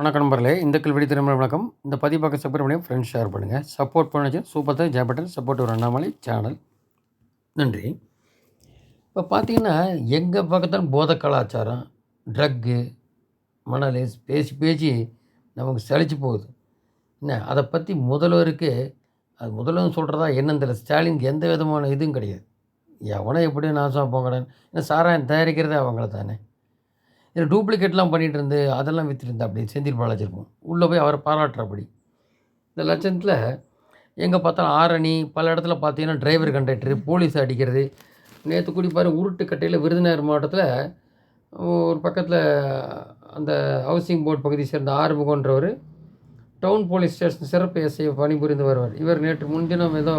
வணக்கம் நண்பர்களே, இந்த கல்வெடி திரும்ப வணக்கம். இந்த பதிவு பார்க்க சப்போர்ட் பண்ணி ஃப்ரெண்ட்ஸ் ஷேர் பண்ணுங்கள். சப்போர்ட் பண்ணி சூப்பர் தான் ஜெயபட்டன் சப்போர்ட் ஒரு அண்ணாமலை சேனல். நன்றி. இப்போ பார்த்தீங்கன்னா எங்கே பார்க்கத்தாலும் போதை கலாச்சாரம், ட்ரக்கு, மணல் பேசி பேசி நமக்கு சலிச்சு போகுது. என்ன அதை பற்றி முதல்வருக்கு அது முதல்வர் சொல்கிறதா என்னன்னு தெரியல. ஸ்டாலினுக்கு எந்த விதமான இதுவும் கிடையாது. எவனோ எப்படியோ நாசமாக போங்கடான்னு. ஏன்னா சாராயம் தயாரிக்கிறதே அவங்கள தானே. இதில் டூப்ளிகேட்லாம் பண்ணிகிட்டு இருந்து அதெல்லாம் விற்றுட்டு அப்படி செந்தில் பாலாஜி இருக்கும். உள்ளே போய் அவரை பாராட்டுறபடி இந்த லட்சத்தில் எங்கே பார்த்தாலும் ஆரணி பல இடத்துல பார்த்தீங்கன்னா டிரைவர் கண்டக்டரு போலீஸ் அடிக்கிறது. நேற்று கூடி பாருங்கள் உருட்டுக்கட்டையில் விருதுநகர் மாவட்டத்தில் ஒரு பக்கத்தில் அந்த ஹவுசிங் போர்டு பகுதியை சேர்ந்த ஆறுமுகன்றவர் டவுன் போலீஸ் ஸ்டேஷன் சிறப்பு எஸ்ஐ பணிபுரிந்து வருவார். இவர் நேற்று முன்தினம் ஏதோ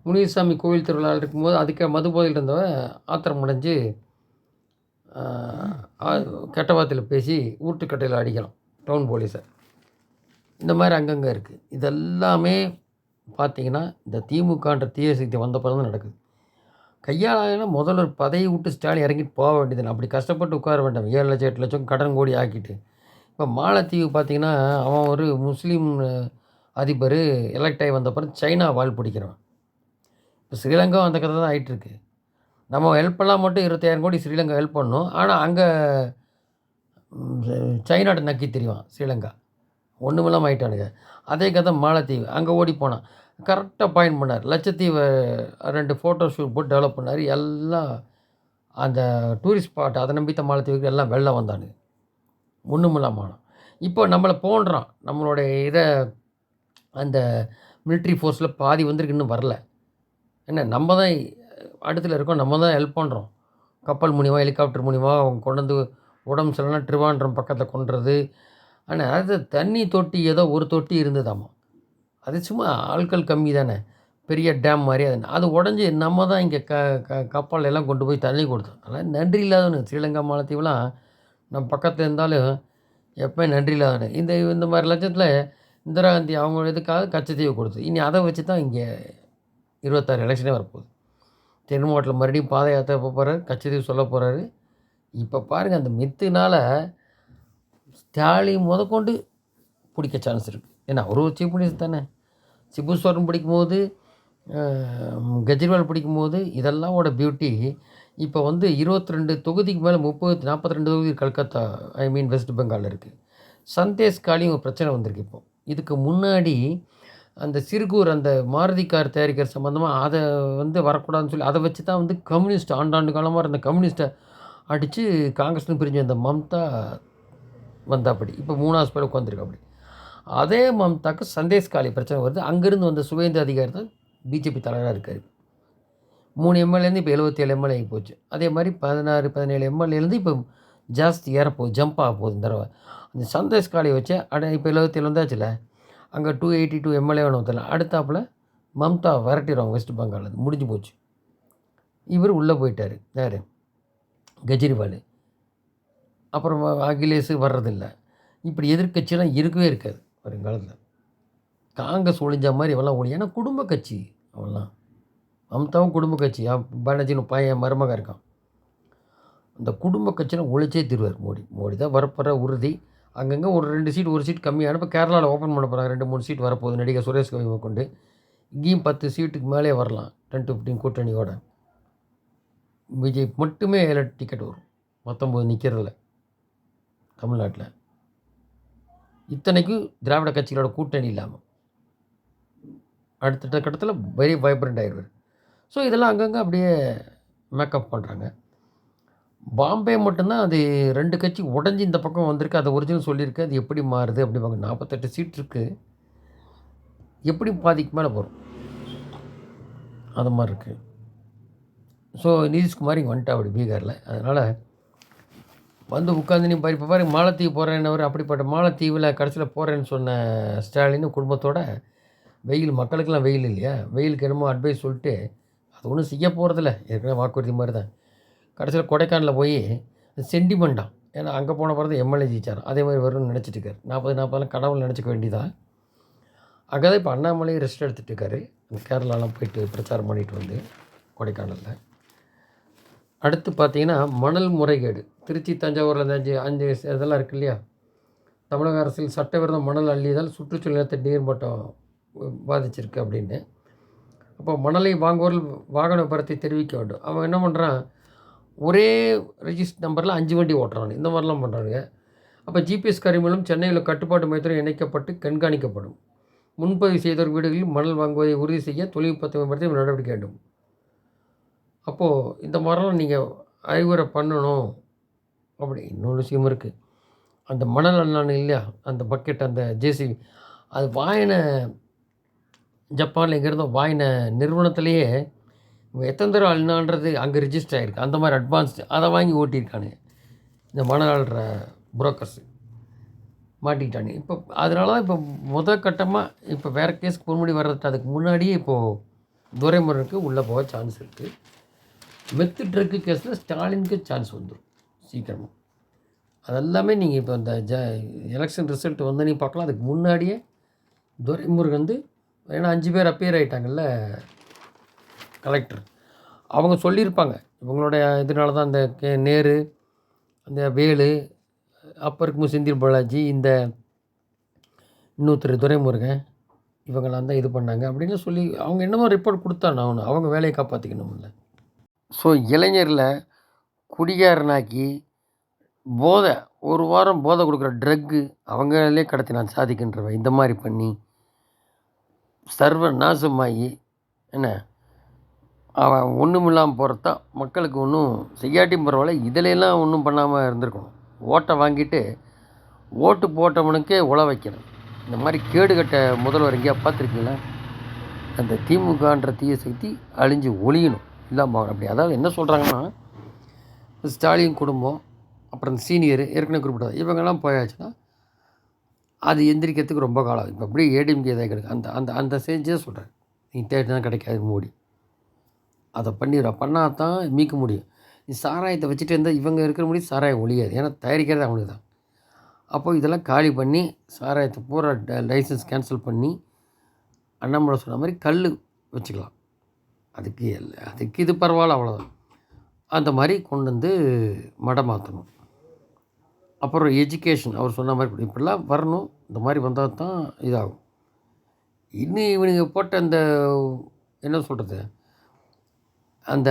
முனிசாமி கோவில் திருவிழா இருக்கும்போது அதுக்கே மது போதையில் இருந்தவன் ஆத்திரம் அடைஞ்சு கெட்ட வார்த்தையில் பேசி ஊட்டுக்கட்டையில் அடிக்கலாம் டவுன் போலீஸை. இந்த மாதிரி அங்கங்கே இருக்குது. இதெல்லாமே பார்த்திங்கன்னா இந்த திமுகன்ற தீய சக்தி வந்த பிறகு தான் நடக்குது. கையாளனா முதல்ல ஒரு பதவி விட்டு ஸ்டாலின் இறங்கிட்டு போக வேண்டியது. அப்படி கஷ்டப்பட்டு உட்கார வேண்டாம். 7 லட்சம் 8 லட்சம் கடன் கோடி ஆக்கிட்டு. இப்போ மாலத்தீவு பார்த்திங்கன்னா அவன் ஒரு முஸ்லீம் அதிபர் எலெக்ட் ஆகி வந்த பிறகு சைனா வால் பிடிக்கிறவன். இப்போ ஸ்ரீலங்கா அந்த கதை தான் ஆகிட்டுருக்கு. நம்ம ஹெல்ப்பெல்லாம் மட்டும் 25,000 கோடி ஸ்ரீலங்கா ஹெல்ப் பண்ணணும். ஆனால் அங்கே சைனாட்ட நக்கி தெரியும் ஸ்ரீலங்கா. ஒன்றுமில்லாமல் ஆகிட்டானுங்க. அதே கதை மாலத்தீவு. அங்கே ஓடி போனான். கரெக்டாக பாயிண்ட் பண்ணார். லட்சத்தீவை 2 ஃபோட்டோ ஷூட் போட்டு டெவலப் பண்ணார். எல்லாம் அந்த டூரிஸ்ட் ஸ்பாட் அதை நம்பித்த மாலத்தீவுக்கு எல்லாம் வெளில வந்தானுங்க. ஒன்றுமில்லாமல் ஆனான். இப்போ நம்மளை போன்றான். நம்மளுடைய இதை அந்த மிலிட்ரி ஃபோர்ஸில் பாதி வந்திருக்கு, இன்னும் வரல. என்ன நம்ம தான் அடுத்துல இருக்கோம், நம்ம தான் ஹெல்ப் பண்ணுறோம். கப்பல் மூலிமா ஹெலிகாப்டர் மூலிமா அவங்க கொண்டு வந்து உடம்பு சரியில்லைனா ட்ரிவாண்ட்ரம் பக்கத்தில் கொண்டுறது. ஆனால் அது தண்ணி தொட்டி ஏதோ ஒரு தொட்டி இருந்ததாம்மா. அது சும்மா ஆட்கள் கம்மி தானே, பெரிய டேம் மாதிரி. அது உடஞ்சி நம்ம தான் இங்கே கப்பல் எல்லாம் கொண்டு போய் தண்ணி கொடுத்தோம். அதனால் நன்றி இல்லாதவனு ஸ்ரீலங்கா மாலத்தீவுலாம் நம்ம பக்கத்தில் இருந்தாலும் எப்போயும் நன்றி இல்லாதவனு. இந்த மாதிரி லட்சத்தில் இந்திரா காந்தி அவங்க இதுக்காக கச்சத்தீவு கொடுத்து இனி அதை வச்சு தான் இங்கே 26 எலெக்ஷனே வரப்போகுது. தென் மாவட்டத்தில் மறுபடியும் பாத யாத்திரை போகிறாரு, கச்சத்தீவு சொல்ல போகிறாரு. இப்போ பாருங்கள் அந்த மித்துனால் ஸ்டாலின் முதற்கொண்டு பிடிக்க சான்ஸ் இருக்குது. ஏன்னா ஒரு சீஃப் மினிஸ்டர் தானே. சிபு சோரன் பிடிக்கும்போது, கெஜ்ரிவால் பிடிக்கும்போது இதெல்லாமோட பியூட்டி. இப்போ 22 தொகுதிக்கு மேலே 42 தொகுதி கல்கத்தா வெஸ்ட் பெங்காலில் இருக்குது. சந்தேஷ்காலையும் ஒரு பிரச்சனை வந்திருக்கு. இப்போ இதுக்கு முன்னாடி அந்த சிறுகூர் அந்த மாருதி கார் தயாரிக்கிற சம்மந்தமாக அதை வரக்கூடாதுன்னு சொல்லி அதை வச்சு தான் கம்யூனிஸ்ட் ஆண்டாண்டு காலமாக இருந்த கம்யூனிஸ்ட்டை அடித்து காங்கிரஸ்னு பிரிஞ்சு அந்த மம்தா வந்தாப்படி இப்போ 3வது பேர் உட்காந்துருக்காப்படி. அதே மம்தாக்கு சந்தேஷ்காலி பிரச்சனை வருது. அங்கேருந்து வந்த சுவேந்து அதிகாரி தான் பிஜேபி தலைவராக இருக்கார். 3 எம்எல்ஏலேருந்து இப்போ 77 எம்எல்ஏ ஆகி போச்சு. அதே மாதிரி 16 17 எம்எல்ஏலேருந்து இப்போ ஜாஸ்தி ஏறப்போகுது, ஜம்ப் ஆக போகுது. இந்த தடவை அந்த சந்தேஷ்காலியை வச்சு இப்போ 77 வந்தாச்சுல, அங்கே 282 எம்எல்ஏ வேணும் தெரியல. அடுத்தாப்பில் மம்தா விரட்டிடுவாங்க வெஸ்ட் பெங்கால். முடிஞ்சு போச்சு. இவர் உள்ளே போயிட்டார். யார்? கெஜ்ரிவால். அப்புறம் அகிலேஷ் வர்றதில்ல. இப்படி எதிர்கட்சியெல்லாம் இருக்கவே இருக்காது வருங்காலத்தில். காங்கிரஸ் ஒழிஞ்ச மாதிரி இவெல்லாம் ஒழி. ஏன்னா குடும்ப கட்சி அவெல்லாம். மம்தாவும் குடும்ப கட்சி. பானர்ஜின்னு பையன் மருமக இருக்கான். அந்த குடும்ப கட்சியில் ஒழிச்சே தருவார் மோடி தான் வரப்போகிற உறுதி. அங்கங்கே ஒரு 2 சீட் 1 சீட் கம்மியான இப்போ கேரளாவில் ஓப்பன் பண்ண போகிறாங்க. 2-3 சீட் வரப்போகுது நடிகர் சுரேஷ் கோவியை கொண்டு. இங்கேயும் 10 சீட்டுக்கு மேலே வரலாம். 10-15 கூட்டணியோட. விஜய் மட்டுமே 7 டிக்கெட் வரும். 19 நிற்கிறதில்ல தமிழ்நாட்டில். இத்தனைக்கும் திராவிட கட்சிகளோட கூட்டணி இல்லாமல் அடுத்த கட்டத்தில் வெரி வைப்ரண்ட் ஆகிடுவார். ஸோ இதெல்லாம் அங்கங்கே அப்படியே மேக்கப் பண்ணுறாங்க. பாம்பே மட்டும்தான் அது 2 கட்சி உடஞ்சி இந்த பக்கம் வந்திருக்கு. அதை ஒரிஜினல் சொல்லியிருக்கு. அது எப்படி மாறுது அப்படிம்பாங்க. 48 சீட் இருக்குது. எப்படி பாதிக்கு மேலே போகிறோம் அது மாதிரி இருக்குது. ஸோ நிதிஷ்குமார் இங்கே வந்துட்டா அப்படி பீகாரில். அதனால் உட்காந்து நீ இப்போ பாருங்க மாலத்தீவு போகிறேன்னவர். அப்படிப்பட்ட மாலத்தீவில் கடைசியில் போகிறேன்னு சொன்ன ஸ்டாலின் குடும்பத்தோட மக்களுக்கெல்லாம் வெயில் இல்லையா, வெயிலுக்கு என்னமோ அட்வைஸ் சொல்லிட்டு அது ஒன்றும் செய்ய போகிறதில்ல. ஏற்கனவே வாக்குறுதி மாதிரி தான். கடைசியில் கொடைக்கானலில் போய் சென்டிமெண்ட்டான். ஏன்னா அங்கே போன பிறகு எம்எல்ஏ ஜெயிச்சார். அதே மாதிரி வரும்னு நினச்சிட்டு இருக்கார். 40 கடவுள் நினச்சிக்க வேண்டியதான். அங்கே தான் இப்போ அண்ணாமலையும் ரெஸ்ட் எடுத்துகிட்டு இருக்காரு. கேரளாலாம் போயிட்டு பிரச்சாரம் பண்ணிட்டு கொடைக்கானலில். அடுத்து பார்த்திங்கன்னா மணல் முறைகேடு. திருச்சி தஞ்சாவூரில் அந்த 5 இதெல்லாம் இருக்குது இல்லையா, தமிழக அரசில் சட்டவிரோத மணல் அள்ளியதால் சுற்றுச்சூழல் நிலத்தடி நீர் மட்டம் பாதிச்சிருக்கு அப்படின்னு. அப்போ மணலை வாங்குவோர்கள் வாகன விபரத்தை தெரிவிக்க வேண்டும். அவன் என்ன பண்ணுறான், ஒரே ரெஜிஸ்டர் நம்பரில் 5 வண்டி ஓட்டுறான். இந்த மாதிரிலாம் பண்ணுறானுங்க. அப்போ ஜிபிஎஸ் கருவிகளும் சென்னையில் கட்டுப்பாட்டு மையத்துடன் இணைக்கப்பட்டு கண்காணிக்கப்படும். முன்பதிவு செய்தோர் வீடுகளில் மணல் வாங்குவதை உறுதி செய்ய தொழில்நுட்பத்தை மேம்படுத்தி நடவடிக்கை வேண்டும். அப்போது இந்த மாதிரிலாம் நீங்கள் அறிவுரை பண்ணணும். அப்படி இன்னொரு விஷயம் இருக்குது. அந்த மணல் அள்ளானு இல்லையா, அந்த பக்கெட், அந்த ஜேசிபி, அது வாங்கின ஜப்பானில் எங்கேருந்தோ வாங்கின நிறுவனத்திலேயே எத்தனை தடவை அள்ளினான்றது அங்கே ரிஜிஸ்டர் ஆகிருக்கு. அந்த மாதிரி அட்வான்ஸ்டு அதை வாங்கி ஓட்டியிருக்கானுங்க இந்த மணல் அள்ளுற புரோக்கர்ஸு. மாட்டிக்கிட்டானுங்க. இப்போ அதனால தான் இப்போ கட்டமாக இப்போ வேறு கேஸ்க்கு பொன்முடி வர்றதுக்கு அதுக்கு முன்னாடியே இப்போது துரைமுருகனுக்கு உள்ளே போக சான்ஸ் இருக்குது. மெத்து ட்ரக்கு கேஸில் ஸ்டாலினுக்கு சான்ஸ் வந்துடும் சீக்கிரமாக. அதெல்லாமே நீங்கள் இப்போ இந்த எலெக்ஷன் ரிசல்ட் வந்து நீ பார்க்கலாம். அதுக்கு முன்னாடியே துரைமுருகன் வந்து, ஏன்னா 5 பேர் அப்பியர் ஆகிட்டாங்கல்ல கலெக்டர், அவங்க சொல்லியிருப்பாங்க இவங்களுடைய இதனால தான் அந்த நேரு, அந்த வேலு, அப்போ இருக்கும்போது செந்தில் பாலாஜி, இந்த இன்னொருத்தர் துரைமுருகன், இவங்களாம் தான் இது பண்ணாங்க அப்படின்னு சொல்லி அவங்க என்னமோ ரிப்போர்ட் கொடுத்தானே அவங்க வேலையை காப்பாற்றிக்கணும்ல. ஸோ இளைஞரில் குடிகாரனாக்கி போதை, ஒரு வாரம் போதை கொடுக்குற ட்ரக்கு அவங்களே கடத்தினான் சாதிக்கின்றவன். இந்த மாதிரி பண்ணி சர்வ நாசமாகி என்ன அவன் ஒன்றும் இல்லாமல் போகிறதான் மக்களுக்கு ஒன்றும் செய்யாட்டியும் பரவாயில்ல, இதிலெல்லாம் ஒன்றும் பண்ணாமல் இருந்திருக்கணும். ஓட்டை வாங்கிட்டு ஓட்டு போட்டவனுக்கே உழ வைக்கணும். இந்த மாதிரி கேடுகட்ட முதல்வர் எங்கேயா பார்த்துருக்கீங்களா? அந்த திமுகன்ற தீய சக்தி அழிஞ்சு ஒழியணும், இல்லாமல் அப்படி. அதாவது என்ன சொல்கிறாங்கன்னா, ஸ்டாலின் குடும்பம், அப்புறம் இந்த சீனியர் ஏற்கனவே குறிப்பிட்டது, இவங்கெல்லாம் போயாச்சுன்னா அது எந்திரிக்கிறதுக்கு ரொம்ப காலம். இப்போ அப்படியே ஏடிஎம்கே தான் கிடைக்கும். அந்த அந்த அந்த ஸ்டேஜே சொல்கிறேன். நீ தேடினா கிடைக்காது மோடி. அதை பண்ணால் தான் மீட்க முடியும். நீ சாராயத்தை வச்சுட்டு இருந்தால் இவங்க இருக்கிற முடியும் சாராயம் ஒழியாது. ஏன்னா தயாரிக்கிறது அவனுக்கு தான். அப்போ இதெல்லாம் காலி பண்ணி சாராயத்தை பூரா லைசன்ஸ் கேன்சல் பண்ணி அண்ணாமலை சொன்ன மாதிரி கல் வச்சுக்கலாம். அதுக்கு இது பரவாயில்ல, அவ்வளோதான். அந்த மாதிரி கொண்டு வந்து மடம் மாற்றணும். அப்புறம் எஜுகேஷன் அவர் சொன்ன மாதிரி இப்படிலாம் வரணும். இந்த மாதிரி வந்தால் தான் இதாகும். இன்னும் இவனுங்க போட்ட அந்த என்ன சொல்கிறது, அந்த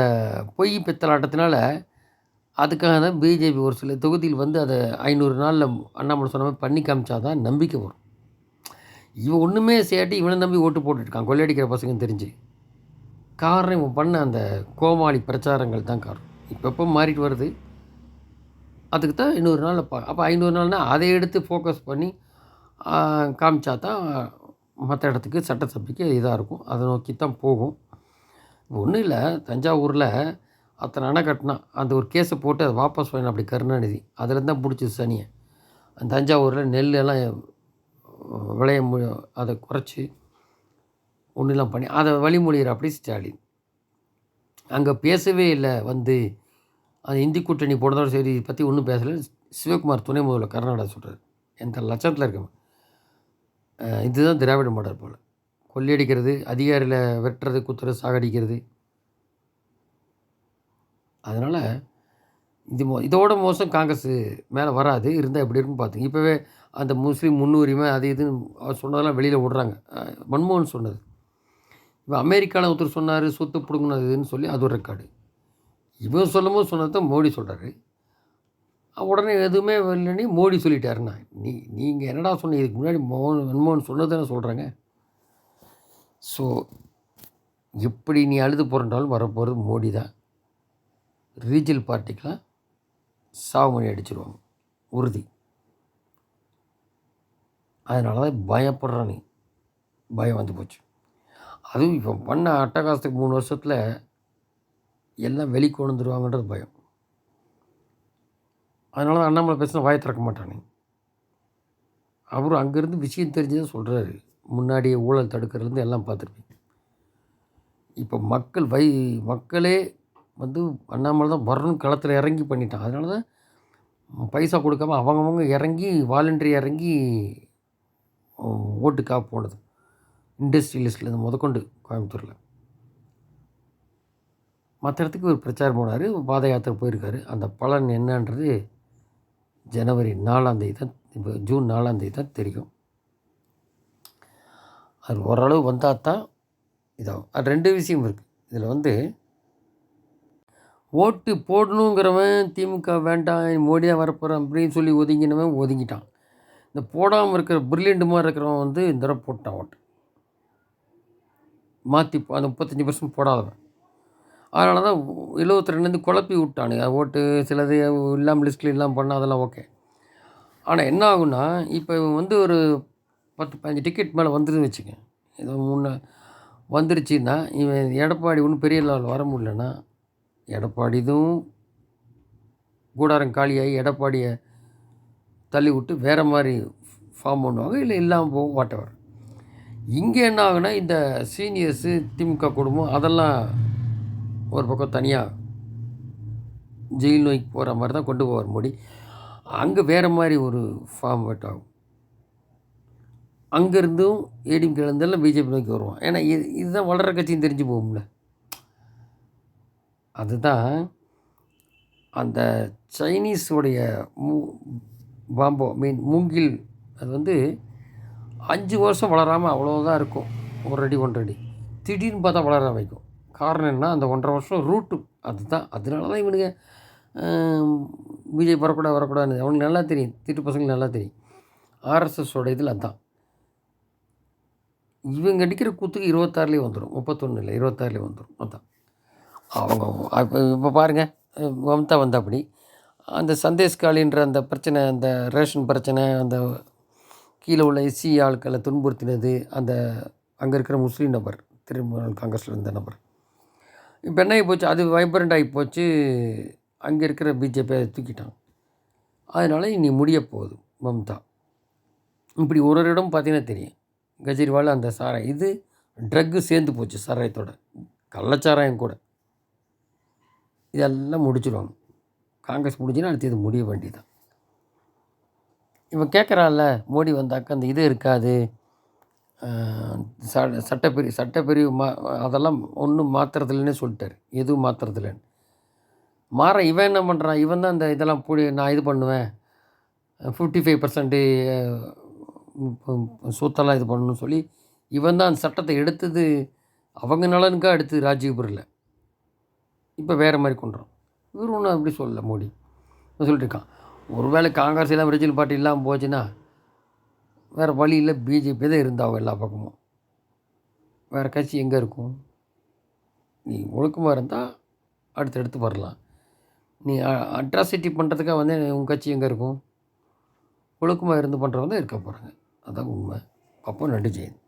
பொய் பித்தலாட்டத்தினால அதுக்காக தான் பிஜேபி ஒரு சில தொகுதியில் வந்து அதை 500 நாளில் அண்ணாமலை சொன்ன மாதிரி பண்ணி காமிச்சா தான் நம்பிக்கை வரும். இவன் ஒன்றுமே செய்யாட்டி இவனை நம்பி ஓட்டு போட்டுட்ருக்கான் கொள்ளையடிக்கிற பசங்க தெரிஞ்சு. காரணம் இவன் பண்ண அந்த கோமாளி பிரச்சாரங்கள் தான் காரணம். இப்போ மாறிட்டு வருது. அதுக்கு தான் 200 நாளில் அப்போ 500 நாள்னால் அதை எடுத்து ஃபோக்கஸ் பண்ணி காமிச்சா தான் மற்ற இடத்துக்கு சட்டசபைக்கு இதாக இருக்கும். அதை நோக்கி தான் போகும். ஒன்றும் இல்லை, தஞ்சாவூரில் அத்தனை அணை கட்டினா அந்த ஒரு கேஸை போட்டு அதை வாபஸ் பண்ண அப்படி கருணாநிதி அதில் தான் பிடிச்சி சனியை. அந்த தஞ்சாவூரில் நெல் எல்லாம் விளைய அதை குறைச்சி ஒன்றுலாம் பண்ணி அதை வழிமொழிகிற அப்படி ஸ்டாலின் அங்கே பேசவே இல்லை. வந்து அந்த இந்தி கூட்டணி போனதோட சரி பற்றி ஒன்றும் பேசலை. சிவகுமார் துணை முதல்வர் கர்நாடகா சொல்கிறார், எந்த லட்சத்தில் இருக்கவன் இதுதான் திராவிட மாடல் போல். கொள்ளையடிக்கிறது, அதிகாரியில் வெட்டுறது, குத்துறது, சாகடிக்கிறது. அதனால் இதோட மோசம் காங்கிரஸ் மேலே வராது. இருந்தால் எப்படி இருக்குன்னு பார்த்துங்க. இப்போவே அந்த முஸ்லீம் முன்னுரிமை அது இதுன்னு அவர் சொன்னதெல்லாம் வெளியில் விடுறாங்க. மன்மோகன் சொன்னது. இப்போ அமெரிக்காவில் ஒருத்தர் சொன்னார் சொத்து பிடுங்கினதுன்னு சொல்லி அது ஒரு ரெக்கார்டு. இவன் சொல்லும்போது சொன்னது தான் மோடி சொல்கிறாரு. உடனே எதுவுமே இல்லைன்னு மோடி சொல்லிட்டாருண்ணா. நீங்கள் என்னடா சொன்னீங்க? இதுக்கு முன்னாடி மன்மோகன் சொன்னது தானே சொல்கிறாங்க. ஸோ எப்படி நீ அழுது போகிறனாலும் வரப்போகிறது மோடி தான். ரீஜனல் பார்ட்டிக்கெலாம் சாவு மணி அடிச்சிருவாங்க உறுதி. அதனால தான் பயப்படுறான். நீ பயம் வந்து போச்சு. அதுவும் இப்போ பண்ண அட்டகாசத்துக்கு 3 வருஷத்தில் எல்லாம் வெளிக்கொண்டு வந்துடுவாங்கன்றது பயம். அதனால தான் அண்ணாமலை பேசினா வாயை திறக்க மாட்டானே. அவரும் அங்கேருந்து விஷயம் தெரிஞ்சுதான் சொல்கிறாரு. முன்னாடியே ஊழல் தடுக்கிறதுலேருந்து எல்லாம் பார்த்துருப்பீங்க. இப்போ மக்களே வந்து அண்ணாமலை தான் வரணும் களத்தில் இறங்கி பண்ணிட்டான். அதனால தான் பைசா கொடுக்காம அவங்கவுங்க இறங்கி வாலண்டரி இறங்கி ஓட்டுக்காக போனது. இண்டஸ்ட்ரியலிஸ்ட்லேருந்து முதற்கொண்டு கோயம்புத்தூரில் மற்ற இடத்துக்கு ஒரு பிரச்சாரம் போனார், பாத யாத்திரை போயிருக்காரு. அந்த பலன் என்னன்றது ஜனவரி 4ஆம் தேதி தான் இப்போ ஜூன் 4ஆம் தேதி தான் தெரியும். அது ஓரளவு வந்தால் தான் இதாகும். அது 2 விஷயம் இருக்குது இதில். வந்து ஓட்டு போடணுங்கிறவன் திமுக வேண்டாம், மோடி தான் வரப்போகிறான் அப்படின்னு சொல்லி ஒதுங்கினவன் ஒதுங்கிட்டான். இந்த போடாமல் இருக்கிற பிரில்லியண்ட் மாதிரி இருக்கிறவன் வந்து இந்த தடவை போட்டான் ஓட்டு மாற்றி. அந்த 35% போடாதவன். அதனால தான் 72 குழப்பி விட்டானுங்க ஓட்டு. சிலது இல்லாமல் லிஸ்ட்டில் இல்லாமல் பண்ணால் அதெல்லாம் ஓகே. ஆனால் என்ன ஆகுன்னா, இப்போ வந்து ஒரு 10, 15 டிக்கெட் மேலே வந்துருதுன்னு வச்சுக்க. ஏதோ முன்ன வந்துருச்சுன்னா, இவன் எடப்பாடி ஒன்றும் பெரிய லெவலில் வர முடியலன்னா, எடப்பாடி இதுவும் கூடாரம் காலியாகி எடப்பாடியை தள்ளி விட்டு வேறு மாதிரி ஃபார்ம் பண்ணுவாங்க, இல்லை இல்லாமல் போகும், வாட்டவர். இங்கே என்ன ஆகுனா, இந்த சீனியர்ஸு திமுக குடும்பம் அதெல்லாம் ஒரு பக்கம் தனியாக ஜெயில் நோய்க்கு போகிற மாதிரி தான் கொண்டு போவார் மோடி. அங்கே வேறு மாதிரி ஒரு ஃபார்ம் ஆகும். அங்கேருந்தும் ஏடிஎம்கேலேருந்தெல்லாம் பிஜேபி நோக்கி வருவான். ஏன்னா இதுதான் வளர்கிற கட்சின்னு தெரிஞ்சு போகும்ல. அதுதான் அந்த சைனீஸோடைய பாம்போ மூங்கில். அது வந்து 5 வருஷம் வளராமல் அவ்வளோதான் இருக்கும், 1 அடி 1.5 அடி. திடீர்னு பார்த்தா வளர வைக்கும். காரணம் என்ன, அந்த 1.5 வருஷம் ரூட்டு. அதுதான். அதனால தான் இவனுங்க பிஜேபி வரக்கூடாதுன்னு அவனுக்கு நல்லா தெரியும். திட்டு பசங்களுக்கு நல்லா தெரியும். ஆர்எஸ்எஸோட இதில் அதுதான். இவங்க அடிக்கிற கூத்துக்கு 26லேயே வந்துடும், 31 இல்லை 26லேயே வந்துடும். அதுதான் அவங்க. இப்போ பாருங்கள், மம்தா வந்த அப்படி அந்த சந்தேஷ்காலின்ற அந்த பிரச்சனை, அந்த ரேஷன் பிரச்சனை, அந்த கீழே உள்ள எஸ்சி ஆட்களை துன்புறுத்தினது, அந்த அங்கே இருக்கிற முஸ்லீம் நபர், திரிணாமுல் காங்கிரஸில் இருந்த நபர், இப்போ என்ன ஆகி போச்சு, அது வைப்ரண்ட் ஆகி போச்சு. அங்கே இருக்கிற பிஜேபி அதை தூக்கிட்டாங்க. அதனால் இனி முடிய போகுது மம்தா. இப்படி ஒரு இடம் பார்த்தீங்கன்னா தெரியும். கெஜ்ரிவால் அந்த சாராயம், இது ட்ரக்கு சேர்ந்து போச்சு சாராயத்தோட, கள்ளச்சாராயம் கூட. இதெல்லாம் முடிச்சிடுவாங்க. காங்கிரஸ் முடிஞ்சுன்னா அடுத்து இது முடிய வேண்டியதான். இவன் கேட்குறான்ல, மோடி வந்தாக்க அந்த இது இருக்காது, சட்டப்பிரிவு அதெல்லாம் ஒன்றும் மாற்றுறதில்லன்னே சொல்லிட்டார். எதுவும் மாற்றுறதில்லன்னு இவன் என்ன பண்ணுறான், இவன் தான் இந்த இதெல்லாம் நான் இது பண்ணுவேன், 55% சொத்தெல்லாம் இது பண்ணணும்னு சொல்லி இவன் தான் அந்த சட்டத்தை எடுத்தது அவங்க நலனுக்காக எடுத்து ராஜீவ்புரில். இப்போ வேறு மாதிரி கொண்டுறான். இவர் ஒன்றும் அப்படி சொல்லலை மோடி. சொல்லிட்டுருக்கான், ஒருவேளை காங்கிரஸ் எல்லாம் ரிஜினல் பார்ட்டி இல்லாமல் போச்சுன்னா வேறு வழி இல்லை, பிஜேபி தான் இருந்தாங்க எல்லா பக்கமும். வேறு கட்சி எங்கே இருக்கும்? நீ ஒழுக்கமாக இருந்தால் அடுத்தடுத்து வரலாம். நீ அட்ராசிட்டி பண்ணுறதுக்காக வந்து உங்கள் கட்சி எங்கே இருக்கும்? ஒழுக்கமாக இருந்து பண்ணுறவங்க தான் இருக்க போகிறாங்க. அதான் உண்மை. அப்போ நன்றி ஜெயந்த்.